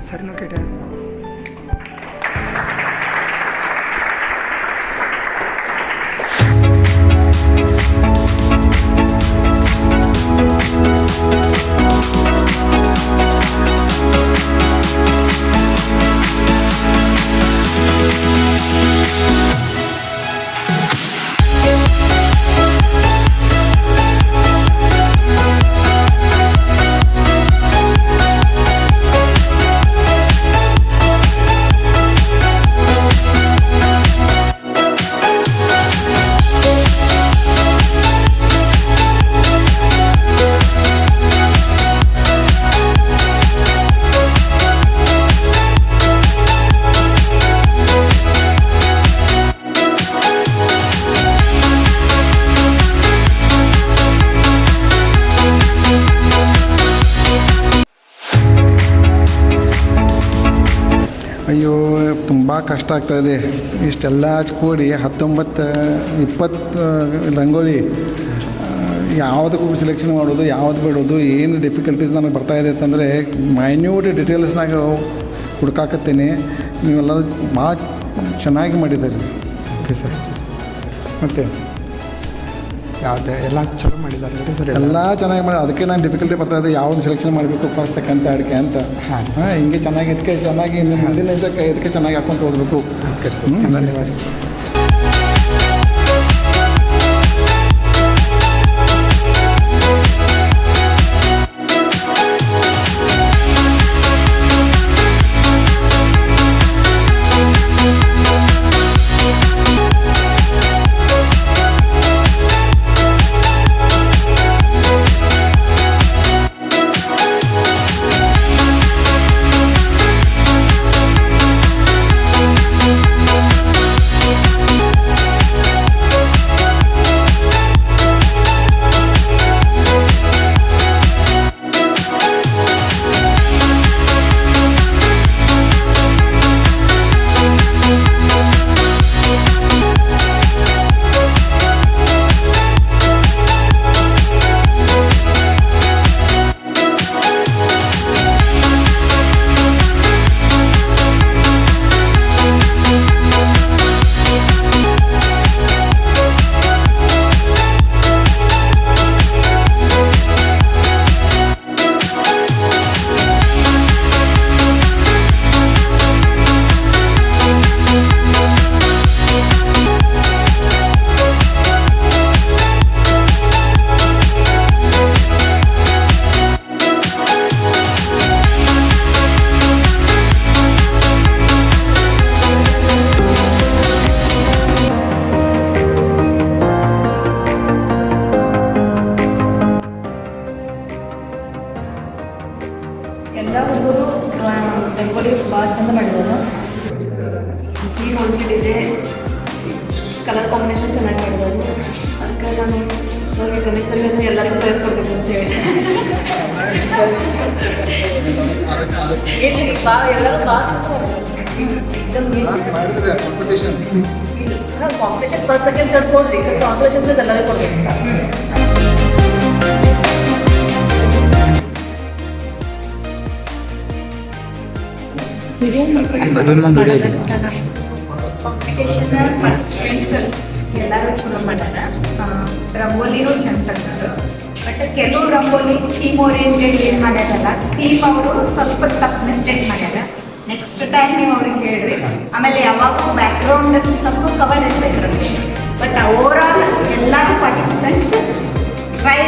ಸರಿ ನೋಕೇಟ ಅಯ್ಯೋ ತುಂಬ ಕಷ್ಟ ಆಗ್ತಾಯಿದೆ. ಇಷ್ಟೆಲ್ಲ ಕೂಡಿ 19-20 ರಂಗೋಲಿ ಯಾವುದಕ್ಕೂ ಸೆಲೆಕ್ಷನ್ ಮಾಡೋದು, ಯಾವ್ದು ಬಿಡೋದು, ಏನು ಡಿಫಿಕಲ್ಟೀಸ್ ನನಗೆ ಬರ್ತಾಯಿದೆ ಅಂತಂದರೆ ಮೈನ್ಯೂಟ್ ಡಿಟೇಲ್ಸ್ನಾಗ ಹುಡುಕಾಕತ್ತೀನಿ. ನೀವೆಲ್ಲರೂ ಭಾಳ ಚೆನ್ನಾಗಿ ಮಾಡಿದ್ದೀರಿ. Okay sir. ಮತ್ತು ಯಾವುದೇ ಎಲ್ಲ ಚಲೋ ಮಾಡಿದ್ದಾರೆ ಸರ್, ಎಲ್ಲ ಚೆನ್ನಾಗಿ ಮಾಡಿ. ಅದಕ್ಕೆ ನಾನು ಡಿಫಿಕಲ್ಟಿ ಬರ್ತಾಯಿದೆ, ಯಾವ್ದು ಸೆಲೆಕ್ಷನ್ ಮಾಡಬೇಕು ಫಸ್ಟ್ ಸೆಕೆಂಡ್ ಥರ್ಡ್ಗೆ ಅಂತ. ಹಾಂ ಹಿಂಗೆ ಚೆನ್ನಾಗಿ ಇದಕ್ಕೆ ಚೆನ್ನಾಗಿ ಮುಂದಿನ ಇದಕ್ಕೆ ಚೆನ್ನಾಗಿ ಹಾಕ್ಕೊಂತ ಹೋಗ್ಬೇಕು. ಓಕೆ ಸರ್, ಧನ್ಯವಾದ. ಎಲ್ಲ ಹುಡುಗರು ರಂಗೋಲಿ ಭಾಳ ಚಂದ ಮಾಡಿದ್ದಾರೆ. ಈ ಹೊಂದಿದೆ, ಕಲರ್ ಕಾಂಬಿನೇಷನ್ ಚೆನ್ನಾಗಿ ಮಾಡಿದ್ದಾರೆ. ಅದಕ್ಕೆ ನಾನು ಸರ್ಗೆ ಗಣೇಶ್ ಸರ್ಗೆ ಅಂದರೆ ಎಲ್ಲರಿಗೂ ಪ್ರೈಸ್ ಕೊಡಬೇಕು ಅಂತೇಳಿ. ಇಲ್ಲಿ ಎಲ್ಲರೂ ಭಾಳ ಚಂದ ಕಾಂಪಿಟೇಷನ್ ಫಸ್ಟ್ ಸೆಕೆಂಡ್ ಥರ್ಡ್ ಕೊಡ್ರಿ, ಕಾನ್ಸಲೇಷನ್ ಎಲ್ಲರಿಗೂ ಕೊಡಬೇಕು. ಕಾಂಪಿಟೇಷನ್ ಪಾರ್ಟಿಸಿಪೆಂಟ್ಸ್ ಎಲ್ಲರೂ ಚಲೋ ಮಾಡ್ಯಾರ. ರಂಗೋಲಿನೂ ಚಂದ ತೆಗ್ದಾರ. ಬಟ್ ಕೆಲವು ರಂಗೋಲಿ ಥೀಮ್ ಓರಿಯೆಂಟೆಡ್ ಏನು ಮಾಡ್ಯಾರಲ್ಲ, ಥೀಮ್ ಅವರು ಸ್ವಲ್ಪ ತಪ್ಪು ಮಿಸ್ಟೇಕ್ ಮಾಡ್ಯಾರ. ನೆಕ್ಸ್ಟ್ ಟೈಮ್ ನೀವು ಅವ್ರಿಗೆ ಹೇಳ್ರಿ. ಆಮೇಲೆ ಯಾವಾಗೂ ಬ್ಯಾಕ್ಗ್ರೌಂಡ್ ಸ್ವಲ್ಪ ಕವರ್ ಇರಬೇಕು. ಬಟ್ ಓವರ್ ಆಲ್ ಎಲ್ಲರೂ ಪಾರ್ಟಿಸಿಪೆಂಟ್ಸ್ ಟ್ರೈ